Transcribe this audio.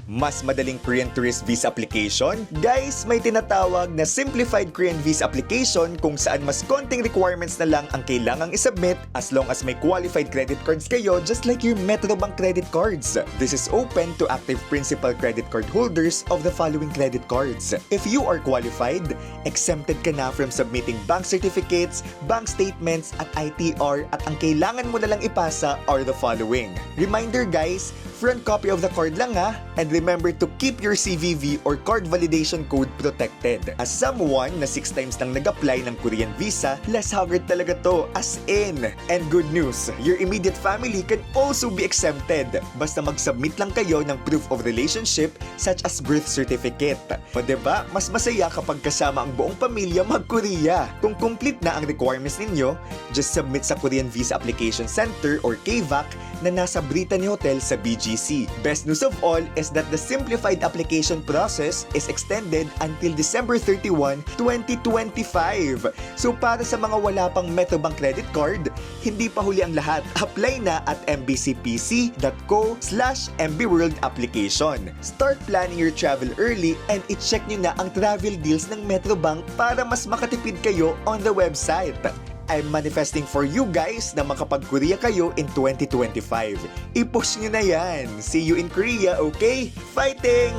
Mas madaling Korean tourist visa application? Guys, may tinatawag na simplified Korean visa application kung saan mas konting requirements na lang ang kailangang isubmit as long as may qualified credit cards kayo just like your Metrobank credit cards. This is open to active principal credit card holders of the following credit cards. If you are qualified, exempted ka na from submitting bank certificates, bank statements at ITR at ang kailangan mo na lang ipasa are the following. Reminder guys, front copy of the card lang ha, and remember to keep your CVV or card validation code protected. As someone na 6 times nang nag-apply ng Korean visa, less haggard talaga to, as in. And good news, your immediate family can also be exempted. Basta mag-submit lang kayo ng proof of relationship such as birth certificate. O diba, mas masaya kapag kasama ang buong pamilya mag-Korea. Kung complete na ang requirements ninyo, just submit sa Korean Visa Application Center or KVAC na nasa Brittany Hotel sa BGC. Best news of all is that the simplified application process is extended until December 31, 2025. So para sa mga wala pang Metrobank credit card, hindi pa huli ang lahat. Apply na at mbcpc.co/mbworld application. Start planning your travel early and i-check nyo na ang travel deals ng Metrobank para mas makatipid kayo on the website. I'm manifesting for you guys na makapag-Korea kayo in 2025. I-push nyo na yan. See you in Korea, okay? Fighting!